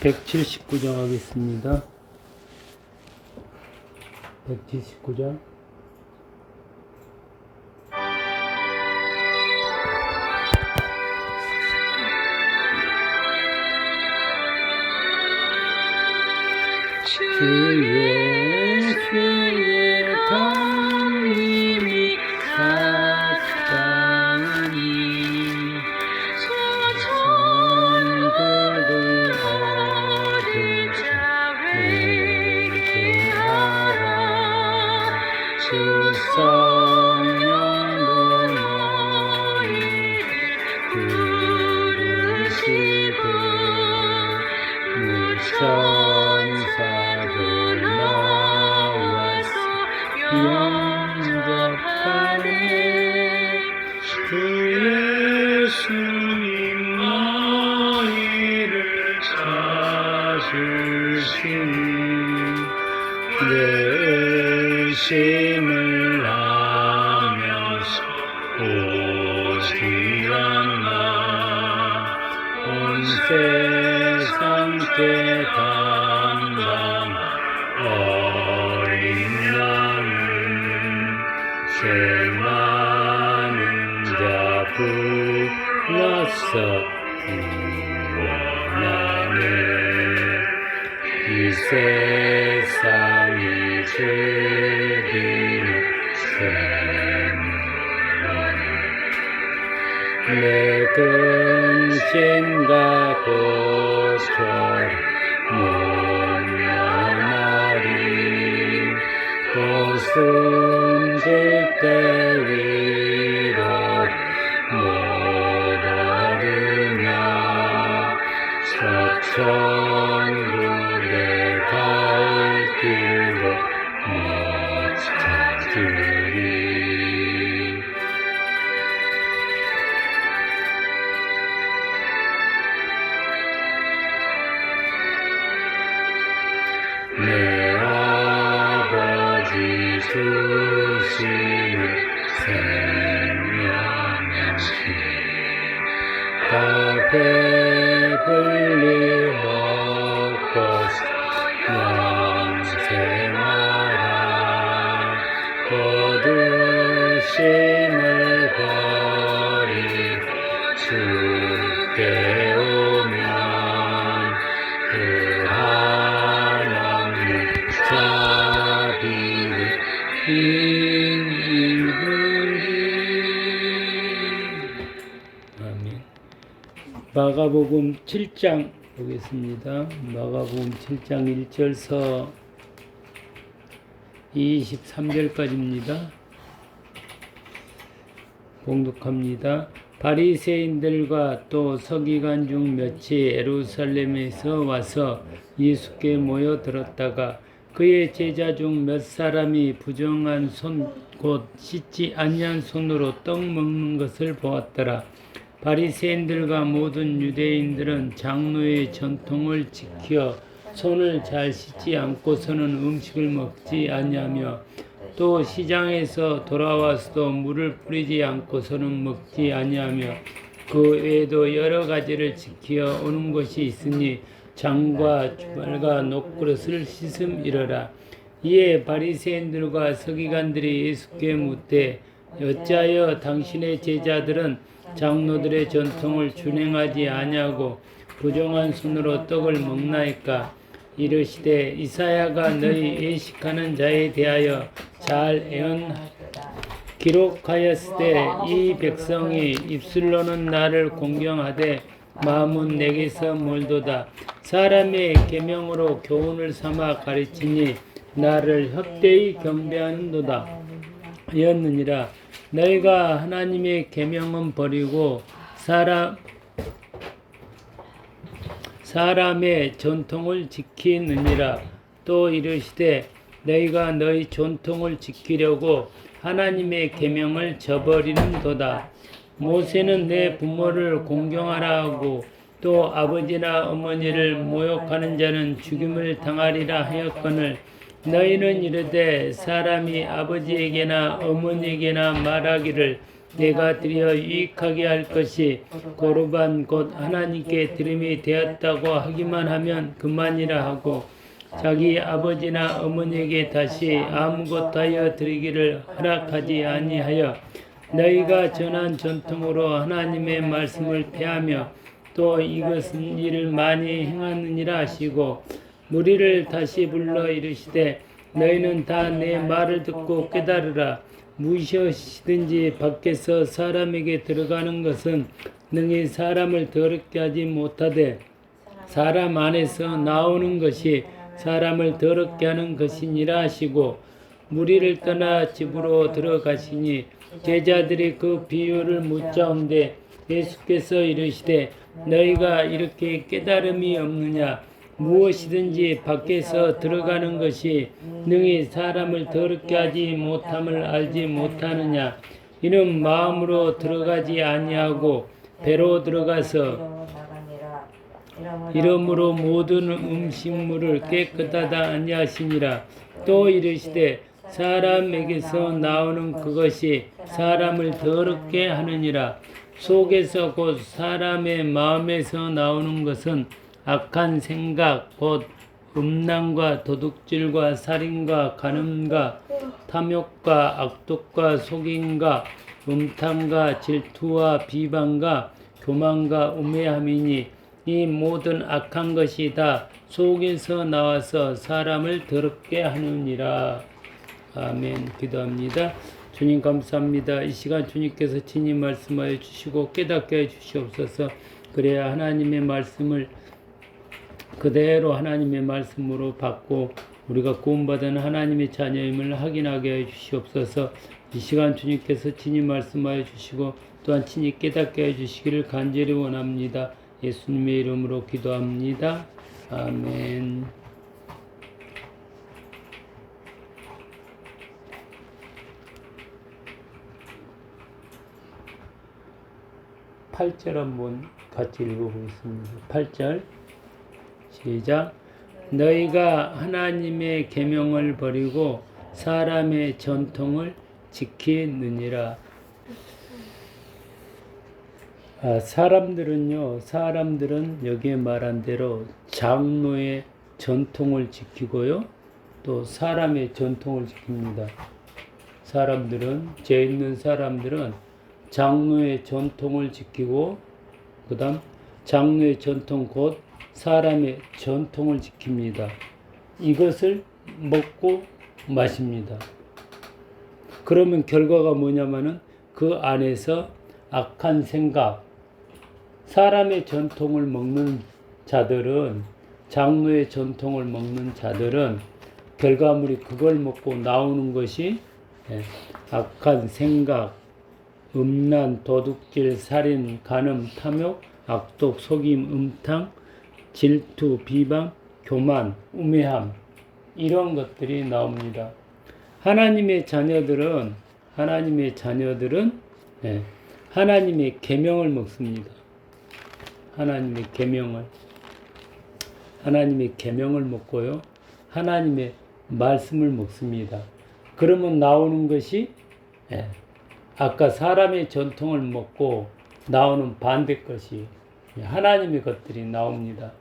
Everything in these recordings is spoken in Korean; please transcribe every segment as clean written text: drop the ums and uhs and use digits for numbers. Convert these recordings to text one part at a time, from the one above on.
179장 하겠습니다. 179장. 주의 강림이 가까우니 천국을 얻은 자 회개하라. 주 성령도 너희를 부르시고 무천사도 나와서 영접하네. 주 예수님 너희를 찾으시니 내 의심을 하면서 오지 않나. 온 세상 깨닫는 어린 양을 죄 많은 자 불러서 구원하네. 이 세상이 즐기는 생명은 내 근심과 고통 못 면하리. 또 숨질 때 위로 못 얻으나 저 천국에 갈 길도 못 찾으리. 내 아버지 주시는 생명의 다 배불리 먹고 영생하라. 거두심을 버리고 주께 오면 그 한없는 자비를 입으리. 아멘. 마가복음 7장 보겠습니다. 마가복음 7장 1절서 23절까지입니다. 봉독합니다. 바리새인들과 또 서기관 중 몇이 예루살렘에서 와서 예수께 모여들었다가 그의 제자 중 몇 사람이 부정한 손 곧 씻지 아니한 손으로 떡 먹는 것을 보았더라. 바리새인들과 모든 유대인들은 장로의 전통을 지켜 손을 잘 씻지 않고서는 음식을 먹지 아니하며 또 시장에서 돌아와서도 물을 뿌리지 않고서는 먹지 아니하며 그 외에도 여러 가지를 지켜 오는 것이 있으니 장과 주발과 녹그릇을 씻음이러라. 이에 바리새인들과 서기관들이 예수께 묻되 어찌하여 당신의 제자들은 장로들의 전통을 준행하지 아니하고 부정한 손으로 떡을 먹나이까? 이르시되 이사야가 너희 외식하는 자에 대하여 잘 기록하였으되 이 백성이 입술로는 나를 공경하되 마음은 내게서 멀도다. 사람의 계명으로 교훈을 삼아 가르치니 나를 헛되이 경배하는도다 하였느니라. 너희가 하나님의 계명은 버리고 사람의 전통을 지키느니라. 또 이르시되 너희가 너희 전통을 지키려고 하나님의 계명을 저버리는도다. 모세는 내 부모를 공경하라 하고 또 아버지나 어머니를 모욕하는 자는 죽임을 당하리라 하였거늘 너희는 이르되 사람이 아버지에게나 어머니에게나 말하기를 내가 드려 유익하게 할 것이 고르반 곧 하나님께 드림이 되었다고 하기만 하면 그만이라 하고 자기 아버지나 어머니에게 다시 아무것도 하여 드리기를 허락하지 아니하여 너희가 전한 전통으로 하나님의 말씀을 폐하며 또 이것은 일을 많이 행하느니라 하시고 무리를 다시 불러 이르시되 너희는 다 내 말을 듣고 깨달으라. 무엇이든지 밖에서 사람에게 들어가는 것은 능히 사람을 더럽게 하지 못하되 사람 안에서 나오는 것이 사람을 더럽게 하는 것이니라 하시고 무리를 떠나 집으로 들어가시니 제자들이 그 비유를 묻자온데 예수께서 이르시되 너희가 이렇게 깨달음이 없느냐. 무엇이든지 밖에서 들어가는 것이 능히 사람을 더럽게 하지 못함을 알지 못하느냐. 이는 마음으로 들어가지 아니하고 배로 들어가서 이러므로 모든 음식물을 깨끗하다 아니하시니라. 또 이르시되 사람에게서 나오는 그것이 사람을 더럽게 하느니라. 속에서 곧 사람의 마음에서 나오는 것은 악한 생각 곧 음란과 도둑질과 살인과 간음과 탐욕과 악독과 속임과 음탕과 질투와 비방과 교만과 우매함이니 이 모든 악한 것이 다 속에서 나와서 사람을 더럽게 하느니라. 아멘. 기도합니다. 주님 감사합니다. 이 시간 주님께서 친히 말씀하여 주시고 깨닫게 해 주시옵소서. 그래야 하나님의 말씀을 그대로 하나님의 말씀으로 받고 우리가 구원받은 하나님의 자녀임을 확인하게 해 주시옵소서. 이 시간 주님께서 친히 말씀하여 주시고 또한 친히 깨닫게 해 주시기를 간절히 원합니다. 예수님의 이름으로 기도합니다. 아멘. 8절 한번 같이 읽어보겠습니다. 8절 시작. 너희가 하나님의 계명을 버리고 사람의 전통을 지키느니라. 사람들은 여기에 말한 대로 장로의 전통을 지키고요. 또 사람의 전통을 지킵니다. 죄 있는 사람들은 장로의 전통을 지키고 그 다음 장로의 전통 곧 사람의 전통을 지킵니다. 이것을 먹고 마십니다. 그러면 결과가 뭐냐면은 그 안에서 악한 생각, 사람의 전통을 먹는 자들은, 장로의 전통을 먹는 자들은 결과물이 그걸 먹고 나오는 것이 악한 생각, 음란, 도둑질, 살인, 간음, 탐욕, 악독, 속임, 음탕, 질투, 비방, 교만, 우매함, 이런 것들이 나옵니다. 하나님의 자녀들은 하나님의 계명을 먹습니다. 하나님의 계명을 먹고요. 하나님의 말씀을 먹습니다. 그러면 나오는 것이 아까 사람의 전통을 먹고 나오는 반대 것이 하나님의 것들이 나옵니다.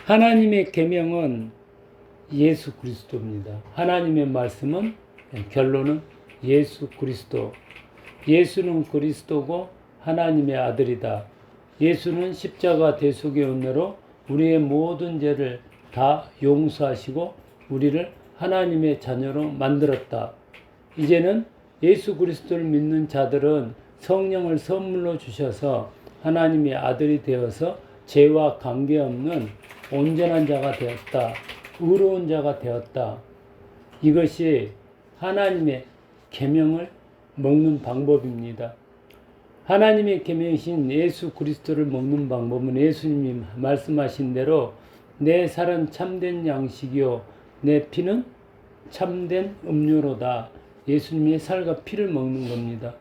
하나님의 계명은 예수 그리스도입니다. 하나님의 말씀은 결론은 예수 그리스도. 예수는 그리스도고 하나님의 아들이다. 예수는 십자가 대속의 은혜로 우리의 모든 죄를 다 용서하시고 우리를 하나님의 자녀로 만들었다. 이제는 예수 그리스도를 믿는 자들은 성령을 선물로 주셔서 하나님의 아들이 되어서 죄와 관계없는 온전한 자가 되었다. 의로운 자가 되었다. 이것이 하나님의 계명을 먹는 방법입니다. 하나님의 계명이신 예수 그리스도를 먹는 방법은 예수님이 말씀하신 대로 내 살은 참된 양식이요 내 피는 참된 음료로다. 예수님의 살과 피를 먹는 겁니다.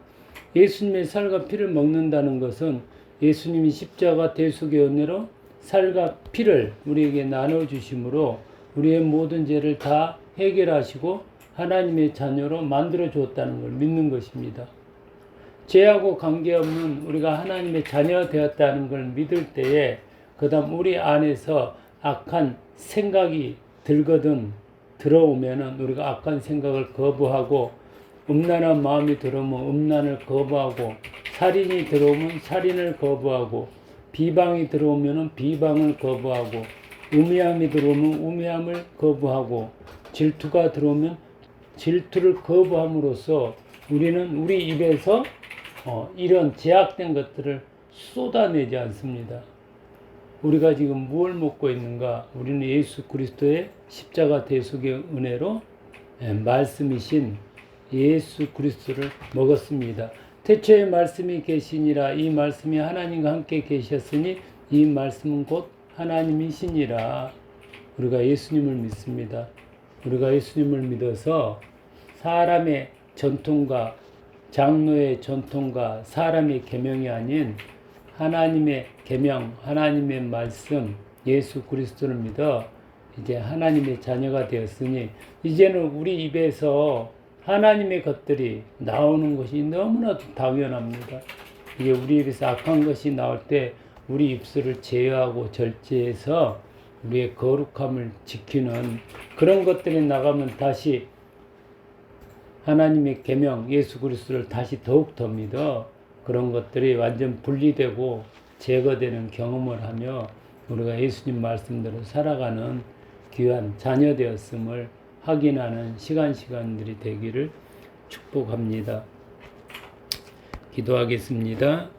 예수님의 살과 피를 먹는다는 것은 예수님이 십자가 대속의 은혜로 살과 피를 우리에게 나눠주심으로 우리의 모든 죄를 다 해결하시고 하나님의 자녀로 만들어 주었다는 걸 믿는 것입니다. 죄하고 관계없는 우리가 하나님의 자녀 되었다는 걸 믿을 때에 그다음 우리 안에서 악한 생각이 들어오면은 우리가 악한 생각을 거부하고 음란한 마음이 들어오면 음란을 거부하고 살인이 들어오면 살인을 거부하고 비방이 들어오면은 비방을 거부하고 우매함이 들어오면 우매함을 거부하고 질투가 들어오면 질투를 거부함으로써 우리는 우리 입에서 이런 제약된 것들을 쏟아내지 않습니다. 우리가 지금 무엇을 먹고 있는가? 우리는 예수 그리스도의 십자가 대속의 은혜로 말씀이신 예수 그리스도를 먹었습니다. 태초에 말씀이 계시니라. 이 말씀이 하나님과 함께 계셨으니 이 말씀은 곧 하나님이시니라. 우리가 예수님을 믿습니다. 우리가 예수님을 믿어서 사람의 전통과 장로의 전통과 사람의 계명이 아닌 하나님의 계명, 하나님의 말씀, 예수 그리스도를 믿어 이제 하나님의 자녀가 되었으니 이제는 우리 입에서 하나님의 것들이 나오는 것이 너무나도 당연합니다. 이게 우리 입에서 악한 것이 나올 때 우리 입술을 제어하고 절제해서 우리의 거룩함을 지키는 그런 것들이 나가면 다시 하나님의 계명 예수 그리스도를 다시 더욱더 믿어 그런 것들이 완전 분리되고 제거되는 경험을 하며 우리가 예수님 말씀대로 살아가는 귀한 자녀 되었음을 확인하는 시간들이 되기를 축복합니다. 기도하겠습니다.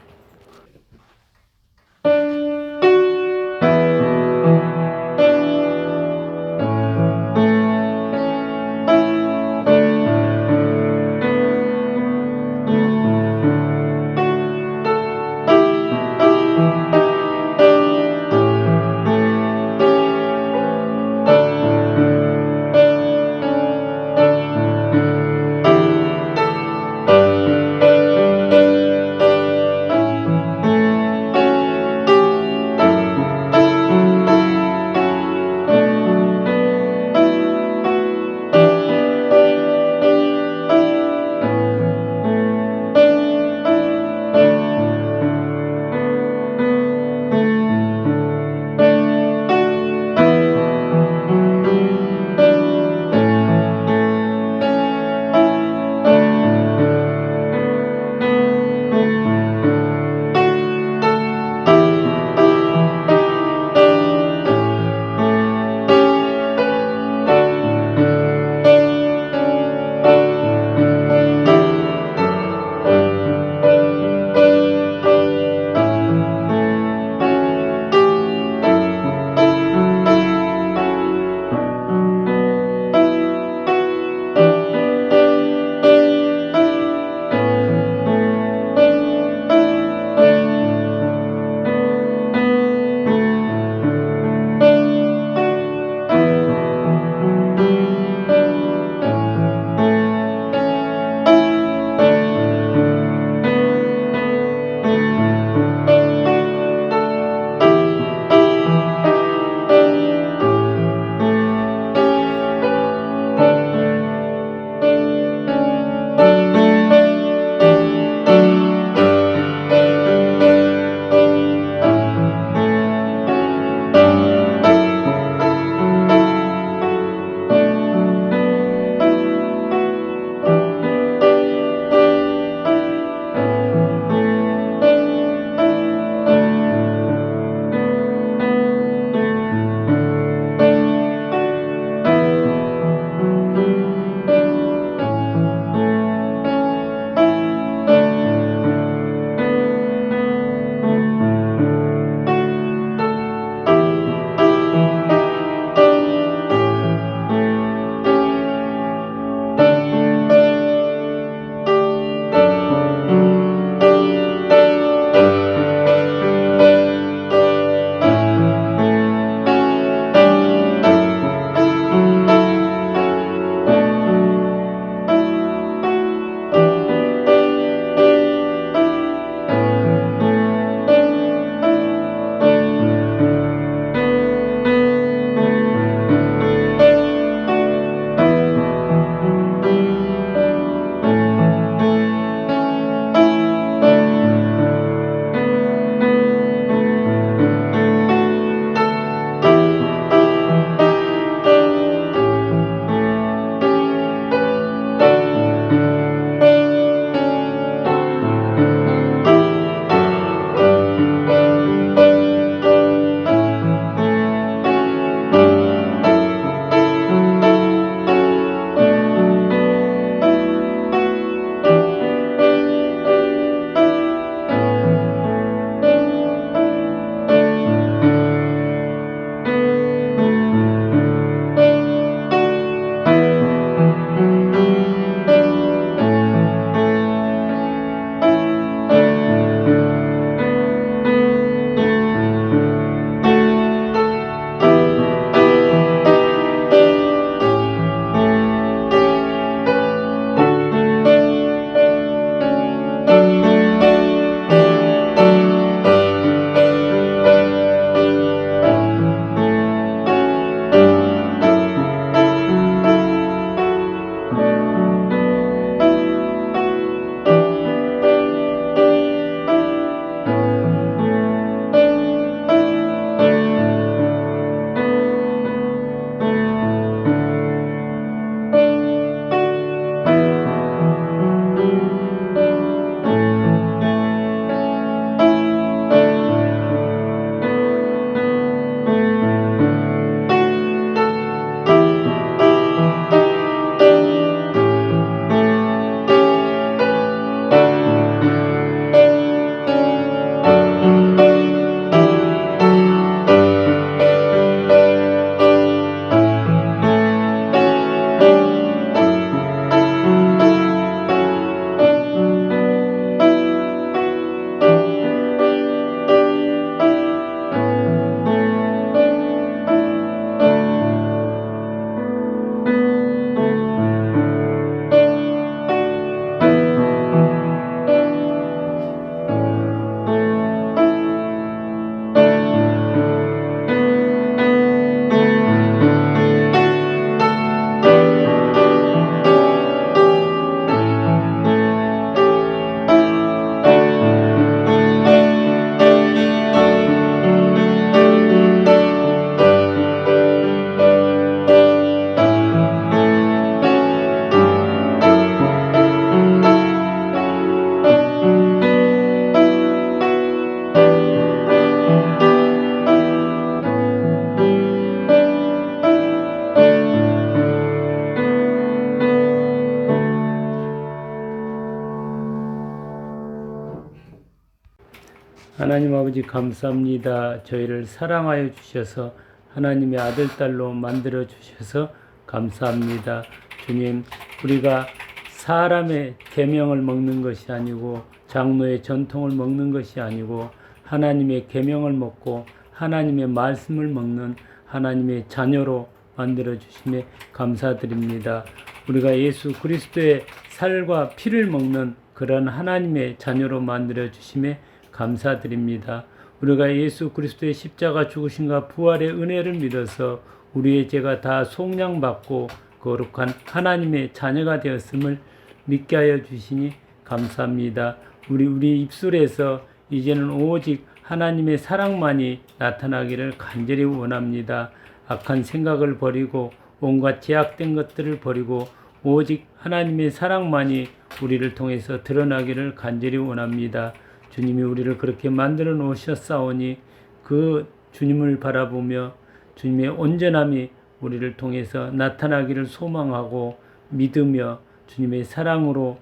아버지 감사합니다. 저희를 사랑하여 주셔서 하나님의 아들, 딸로 만들어 주셔서 감사합니다. 주님, 우리가 사람의 계명을 먹는 것이 아니고 장로의 전통을 먹는 것이 아니고 하나님의 계명을 먹고 하나님의 말씀을 먹는 하나님의 자녀로 만들어 주심에 감사드립니다. 우리가 예수 그리스도의 살과 피를 먹는 그런 하나님의 자녀로 만들어 주심에 감사드립니다. 우리가 예수 그리스도의 십자가 죽으심과 부활의 은혜를 믿어서 우리의 죄가 다 속량받고 거룩한 하나님의 자녀가 되었음을 믿게 하여 주시니 감사합니다. 우리 입술에서 이제는 오직 하나님의 사랑만이 나타나기를 간절히 원합니다. 악한 생각을 버리고 온갖 제약된 것들을 버리고 오직 하나님의 사랑만이 우리를 통해서 드러나기를 간절히 원합니다. 주님이 우리를 그렇게 만들어 놓으셨사오니 그 주님을 바라보며 주님의 온전함이 우리를 통해서 나타나기를 소망하고 믿으며 주님의 사랑으로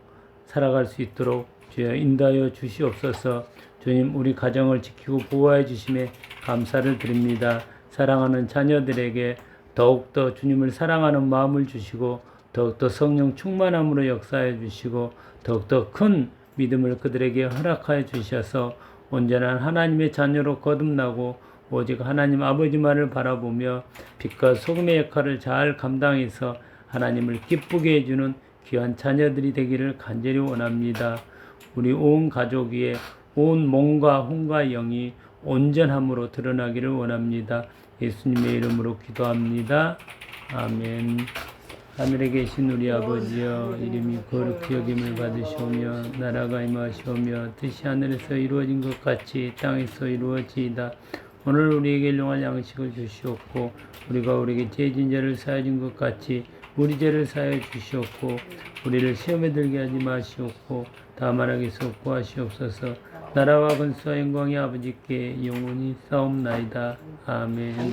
살아갈 수 있도록 주여 인도하여 주시옵소서. 주님, 우리 가정을 지키고 보호해 주심에 감사를 드립니다. 사랑하는 자녀들에게 더욱더 주님을 사랑하는 마음을 주시고 더욱더 성령 충만함으로 역사해 주시고 더욱더 큰 믿음을 그들에게 허락하여 주셔서 온전한 하나님의 자녀로 거듭나고 오직 하나님 아버지만을 바라보며 빛과 소금의 역할을 잘 감당해서 하나님을 기쁘게 해주는 귀한 자녀들이 되기를 간절히 원합니다. 우리 온 가족 위에 온 몸과 혼과 영이 온전함으로 드러나기를 원합니다. 예수님의 이름으로 기도합니다. 아멘. 하늘에 계신 우리 아버지여, 이름이 거룩히 여김을 받으시오며 나라가 임하시오며 뜻이 하늘에서 이루어진 것 같이 땅에서 이루어지이다. 오늘 우리에게 일용할 양식을 주시옵고 우리가 우리에게 죄진 죄를 사하여 준 것 같이 우리 죄를 사하여 주시옵고 우리를 시험에 들게 하지 마시옵고 다만 악에서 구하시옵소서. 나라와 근수와 영광이 아버지께 영원히 싸움나이다. 아멘.